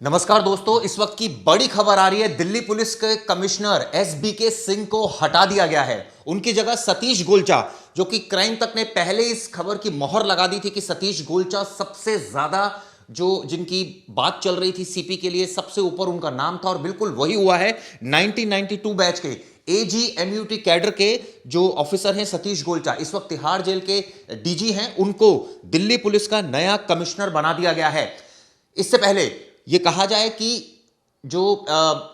नमस्कार दोस्तों, इस वक्त की बड़ी खबर आ रही है। दिल्ली पुलिस के कमिश्नर एसबीके सिंह को हटा दिया गया है। उनकी जगह सतीश गोलचा, जो कि क्राइम तक ने पहले इस खबर की मोहर लगा दी थी कि सतीश गोलचा सबसे ज्यादा जो जिनकी बात चल रही थी सीपी के लिए, सबसे ऊपर उनका नाम था और बिल्कुल वही हुआ है। 1992 बैच के एजीएमयूटी कैडर के जो ऑफिसर हैं सतीश गोलचा, इस वक्त तिहाड़ जेल के डीजी हैं, उनको दिल्ली पुलिस का नया कमिश्नर बना दिया गया है। इससे पहले यह कहा जाए कि जो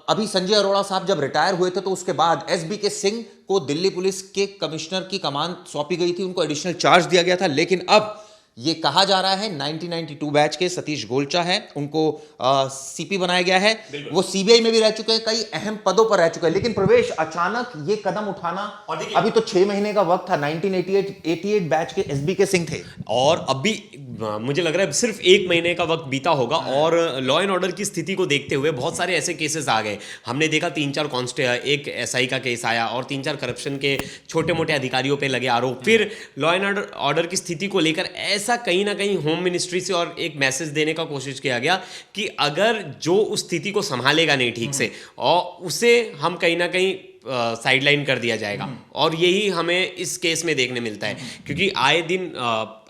अभी संजय अरोड़ा साहब जब रिटायर हुए थे तो उसके बाद एसबीके सिंह को दिल्ली पुलिस के कमिश्नर की कमान सौंपी गई थी, उनको एडिशनल चार्ज दिया गया था। लेकिन अब ये कहा जा रहा है 1992 बैच के सतीश गोलचा है, उनको सीपी बनाया गया है। वो सीबीआई में भी रह चुके हैं, कई अहम पदों पर रह चुके हैं। लेकिन प्रवेश, अचानक ये कदम उठाना, अभी तो 6 महीने का वक्त था। 1988 बैच के एसबीके सिंह थे और अभी मुझे लग रहा है सिर्फ 1 महीने का वक्त बीता होगा और लॉ एंड ऑर्डर की स्थिति को देखते हुए बहुत सारे ऐसे केसेस आ गए। हमने देखा 3-4 एक एसआई का केस आया और 3-4 करप्शन के छोटे मोटे अधिकारियों पे लगे आरोप। फिर लॉ एंड ऑर्डर की स्थिति को लेकर ऐसा कहीं ना कहीं होम मिनिस्ट्री से और एक मैसेज देने का कोशिश किया गया कि अगर जो उस स्थिति को संभालेगा नहीं ठीक से और उसे हम कहीं ना कहीं साइडलाइन कर दिया जाएगा। और यही हमें इस केस में देखने मिलता है, क्योंकि आए दिन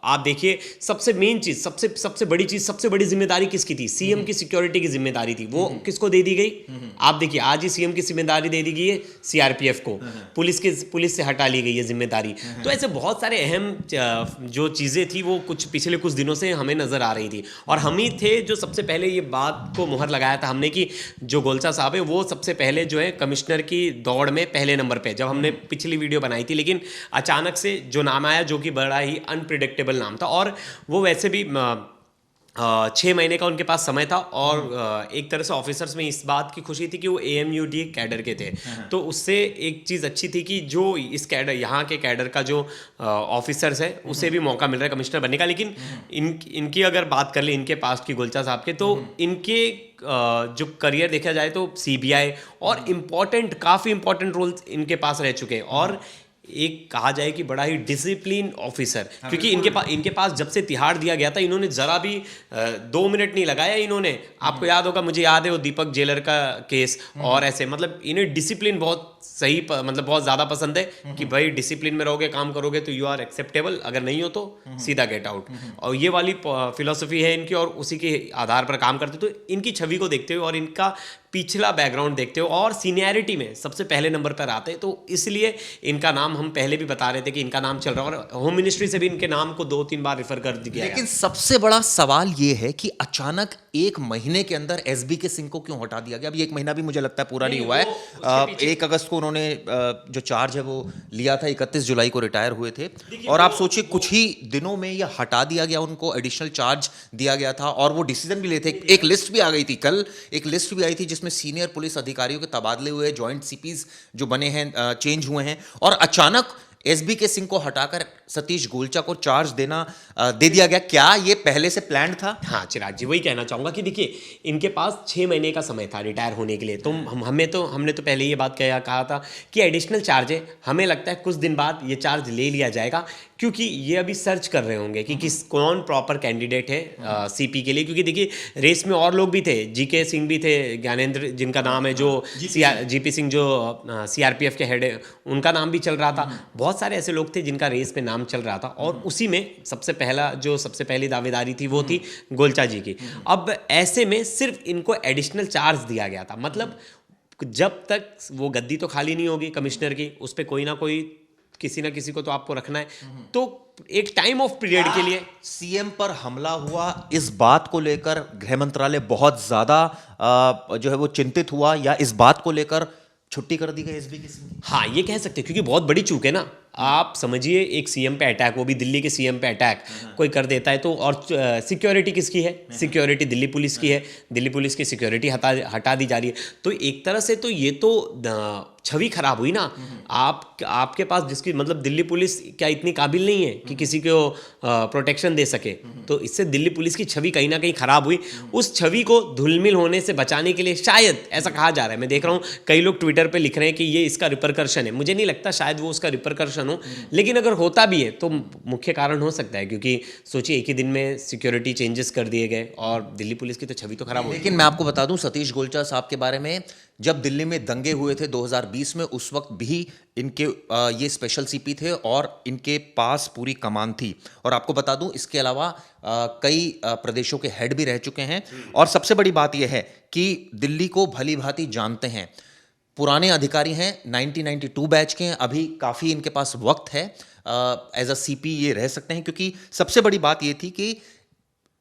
आप देखिए सबसे मेन चीज, सबसे बड़ी चीज, सबसे बड़ी जिम्मेदारी किसकी थी? सीएम की सिक्योरिटी की जिम्मेदारी थी। वो किसको दे दी गई? आप देखिए आज ही सीएम की जिम्मेदारी दे दी गई है सीआरपीएफ को। पुलिस से हटा ली गई है जिम्मेदारी। तो ऐसे बहुत सारे अहम जो चीजें थी वो पिछले कुछ दिनों से हमें नजर आ रही थी और हम ही थे जो सबसे पहले ये बात को मुहर लगाया था हमने कि जो गोलचा साहब है वो सबसे पहले जो है कमिश्नर की दौड़ में पहले नंबर पे, जब हमने पिछली वीडियो बनाई थी। लेकिन अचानक से जो नाम आया, जो कि बड़ा ही अनप्रिडिक्टेबल नाम था, और वो वैसे भी 6 महीने का उनके पास समय था और एक तरह से ऑफिसर्स में इस बात की खुशी थी कि वो एएमयूडी कैडर के थे। तो उससे एक चीज़ अच्छी थी कि जो इस कैडर, यहाँ के कैडर का जो ऑफिसर्स है उसे भी मौका मिल रहा है कमिश्नर बनने का। लेकिन इनकी अगर बात कर ले, इनके पास की गोलचा साहब के, तो इनके जो करियर देखा जाए तो सीबीआई और काफ़ी इंपॉर्टेंट रोल्स इनके पास रह चुके हैं। और एक कहा जाए कि बड़ा ही डिसिप्लिन ऑफिसर, क्योंकि इनके पास जब से तिहाड़ दिया गया था, इन्होंने जरा भी 2 मिनट नहीं लगाया इन्होंने। आपको याद होगा, मुझे याद है वो दीपक जेलर का केस और ऐसे, मतलब इन्हें डिसिप्लिन बहुत सही, मतलब बहुत ज़्यादा पसंद है कि भाई डिसिप्लिन में रहोगे, काम करोगे तो यू आर एक्सेप्टेबल, अगर नहीं हो तो सीधा गेट आउट। और ये वाली फिलॉसफी है इनकी और उसी के आधार पर काम करते। तो इनकी छवि को देखते हुए और इनका पिछला बैकग्राउंड देखते हो और सीनियरिटी में सबसे पहले नंबर पर आते हैं, तो इसलिए इनका नाम हम पहले भी बता रहे थे कि इनका नाम चल रहा है और होम मिनिस्ट्री से भी इनके नाम को 2-3 बार रेफर कर दिया। लेकिन सबसे बड़ा सवाल यह है कि अचानक 1 महीने के अंदर एसबीके सिंह को क्यों हटा दिया गया? अभी 1 महीना भी मुझे लगता है पूरा नहीं हुआ है। 1 अगस्त को उन्होंने जो चार्ज है वो लिया था, 31 जुलाई को रिटायर हुए थे और आप सोचिए कुछ ही दिनों में यह हटा दिया गया, उनको एडिशनल चार्ज दिया गया था और वो डिसीजन भी लिए थे। एक लिस्ट भी आ गई थी, कल एक लिस्ट भी आई थी जिसमें सीनियर पुलिस अधिकारियों के तबादले हुए, जॉइंट सीपीज जो बने हैं, चेंज हुए हैं, और अचानक एसबीके सिंह को हटाकर सतीश गोलचा को चार्ज दे दिया गया। क्या ये पहले से प्लान्ड था? हाँ चिराग जी, वही कहना चाहूंगा कि देखिए इनके पास 6 महीने का समय था रिटायर होने के लिए। तो हमने तो पहले ये बात कहा था कि एडिशनल चार्ज है, हमें लगता है कुछ दिन बाद ये चार्ज ले लिया जाएगा, क्योंकि ये अभी सर्च कर रहे होंगे कि कौन प्रॉपर कैंडिडेट है सीपी के लिए। क्योंकि देखिए रेस में और लोग भी थे, जीके सिंह भी थे, ज्ञानेंद्र जिनका नाम है, जो जीपी सिंह जो सीआरपीएफ के हेड है, उनका नाम भी चल रहा था। बहुत सारे ऐसे लोग थे जिनका रेस में नाम चल रहा था और उसी में सबसे पहली दावेदारी थी वो थी गोलचा जी की। अब ऐसे में सिर्फ इनको एडिशनल चार्ज दिया गया था, मतलब जब तक वो गद्दी तो खाली नहीं होगी कमिश्नर की, उस पर कोई ना कोई, किसी ना किसी को तो आपको रखना है। तो एक टाइम ऑफ पीरियड के लिए सीएम पर हमला हुआ, इस बात को लेकर गृह मंत्रालय बहुत ज्यादा जो है वो चिंतित हुआ, या इस बात को लेकर छुट्टी कर दी गई एसबीके सिंह? हाँ, ये कह सकते हैं, क्योंकि बहुत बड़ी चूक है ना। आप समझिए एक सीएम पे अटैक, वो भी दिल्ली के सीएम पे अटैक कोई कर देता है तो, और सिक्योरिटी किसकी है? सिक्योरिटी दिल्ली पुलिस की है। दिल्ली पुलिस की सिक्योरिटी हटा दी जा रही है। तो एक तरह से तो ये तो छवि खराब हुई ना। आपके पास जिसकी, मतलब दिल्ली पुलिस क्या इतनी काबिल नहीं है कि किसी को प्रोटेक्शन दे सके? तो इससे दिल्ली पुलिस की छवि कहीं ना कहीं खराब हुई। उस छवि को धुलमिल होने से बचाने के लिए शायद ऐसा कहा जा रहा है, मैं देख रहा हूँ कई लोग ट्विटर पे लिख रहे हैं कि ये इसका रिपरकर्शन है। मुझे नहीं लगता, शायद वो उसका रिपरकर्शन प्रमोशन हो, लेकिन अगर होता भी है तो मुख्य कारण हो सकता है क्योंकि सोचिए एक ही दिन में सिक्योरिटी चेंजेस कर दिए गए और दिल्ली पुलिस की तो छवि तो खराब हो गई। लेकिन मैं आपको बता दूं सतीश गोलचा साहब के बारे में, जब दिल्ली में दंगे हुए थे 2020 में, उस वक्त भी इनके ये स्पेशल सीपी थे और इनके पास पूरी कमान थी। और आपको बता दूं इसके अलावा कई प्रदेशों के हेड भी रह चुके हैं। और सबसे बड़ी बात यह है कि दिल्ली को भली भांति जानते हैं, पुराने अधिकारी हैं, 1992 बैच के हैं, अभी काफ़ी इनके पास वक्त है, एज अ सीपी ये रह सकते हैं। क्योंकि सबसे बड़ी बात ये थी कि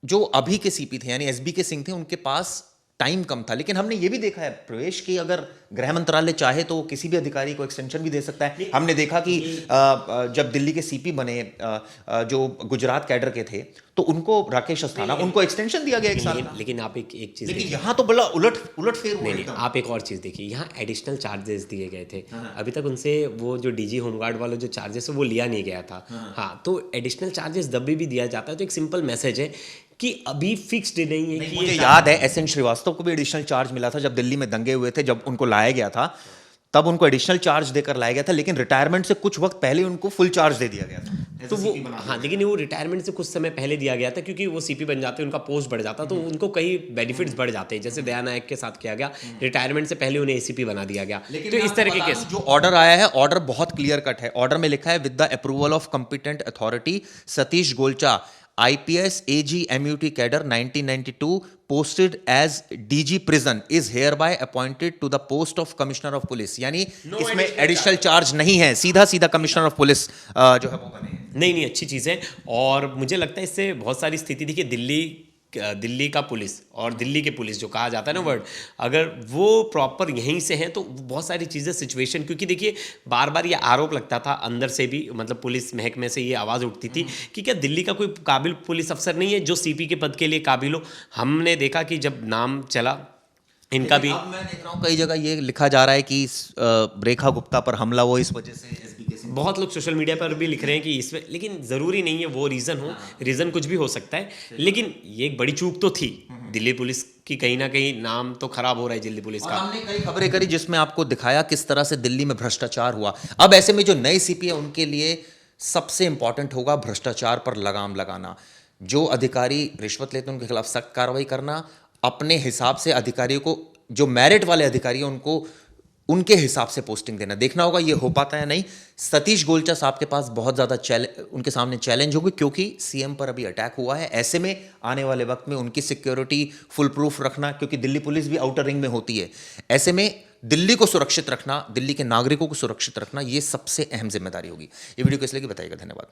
जो अभी के सीपी थे यानी एसबी के सिंह थे, उनके पास टाइम कम था। लेकिन हमने ये भी देखा है प्रवेश की, अगर गृह मंत्रालय चाहे तो किसी भी अधिकारी को एक्सटेंशन भी दे सकता है। हमने देखा कि जब दिल्ली के सीपी बने जो गुजरात कैडर के थे, तो उनको राकेश अस्थाना, उनको एक्सटेंशन दिया गया 1 साल का। लेकिन आप एक चीज लेकिन यहाँ तो बड़ा उलट फेर हुआ नहीं, एकदम। आप एक और चीज़ देखिए, यहाँ एडिशनल चार्जेस दिए गए थे। अभी तक उनसे वो जो डीजी होमगार्ड वाला जो चार्जेस है वो लिया नहीं गया था। हाँ, तो एडिशनल चार्जेस जब भी दिया जाता है तो एक सिंपल मैसेज है कि अभी फिक्स्ड नहीं है कि मुझे याद है एसएन श्रीवास्तव को भी एडिशनल चार्ज मिला था जब दिल्ली में दंगे हुए थे, जब उनको लाया गया था तब उनको एडिशनल चार्ज देकर लाया गया था। लेकिन रिटायरमेंट से कुछ वक्त पहले उनको फुल चार्ज दे दिया गया था। तो वो हाँ, लेकिन वो रिटायरमेंट से कुछ समय पहले दिया गया था क्योंकि वो सीपी बन जाते, उनका पोस्ट बढ़ जाता, तो उनको कई बेनिफिट्स बढ़ जाते हैं। जैसे दया नायक के साथ किया गया, रिटायरमेंट से पहले उन्हें एसीपी बना दिया गया। तो इस तरह के केस जो ऑर्डर आया है, ऑर्डर बहुत क्लियर कट है। ऑर्डर में लिखा है with the approval of competent authority Satish Golcha IPS AG MUT cadre 1992 posted as DG prison is hereby appointed to the post of commissioner of police। यानी इसमें एडिशनल चार्ज नहीं है, सीधा सीधा कमिश्नर ऑफ पुलिस जो है वो बने। नहीं, अच्छी चीज़ है। और मुझे लगता है इससे बहुत सारी स्थिति देखिए, दिल्ली का पुलिस और दिल्ली के पुलिस जो कहा जाता है ना वर्ड, अगर वो प्रॉपर यहीं से हैं तो बहुत सारी चीज़ें सिचुएशन, क्योंकि देखिए बार बार ये आरोप लगता था अंदर से भी, मतलब पुलिस महकमे से ये आवाज़ उठती थी कि क्या दिल्ली का कोई काबिल पुलिस अफसर नहीं है जो सीपी के पद के लिए काबिल हो। हमने देखा कि जब नाम चला इनका भी, अब मैं देख रहा हूँ कई जगह ये लिखा जा रहा है कि रेखा गुप्ता पर हमला वो इस वजह से बहुत लोग सोशल मीडिया पर भी लिख रहे हैं कि इसमें, लेकिन ज़रूरी नहीं है वो रीज़न हो, रीज़न कुछ भी हो सकता है। लेकिन ये एक बड़ी चूक तो थी दिल्ली पुलिस की, कहीं ना कहीं नाम तो खराब हो रहा है दिल्ली पुलिस का। हमने कई खबरें करी जिसमें आपको दिखाया किस तरह से दिल्ली में भ्रष्टाचार हुआ। अब ऐसे में जो नए सीपी है उनके लिए सबसे इंपॉर्टेंट होगा भ्रष्टाचार पर लगाम लगाना। जो अधिकारी रिश्वत लेते हैं उनके खिलाफ सख्त कार्रवाई करना, अपने हिसाब से अधिकारियों को, जो मेरिट वाले अधिकारी हैं उनको उनके हिसाब से पोस्टिंग देना। देखना होगा ये हो पाता है नहीं। सतीश गोलचा साहब के पास बहुत ज़्यादा उनके सामने चैलेंज होगी क्योंकि सीएम पर अभी अटैक हुआ है। ऐसे में आने वाले वक्त में उनकी सिक्योरिटी फुल प्रूफ रखना, क्योंकि दिल्ली पुलिस भी आउटर रिंग में होती है, ऐसे में दिल्ली को सुरक्षित रखना, दिल्ली के नागरिकों को सुरक्षित रखना, ये सबसे अहम जिम्मेदारी होगी। ये वीडियो किस लिए बताइएगा। धन्यवाद।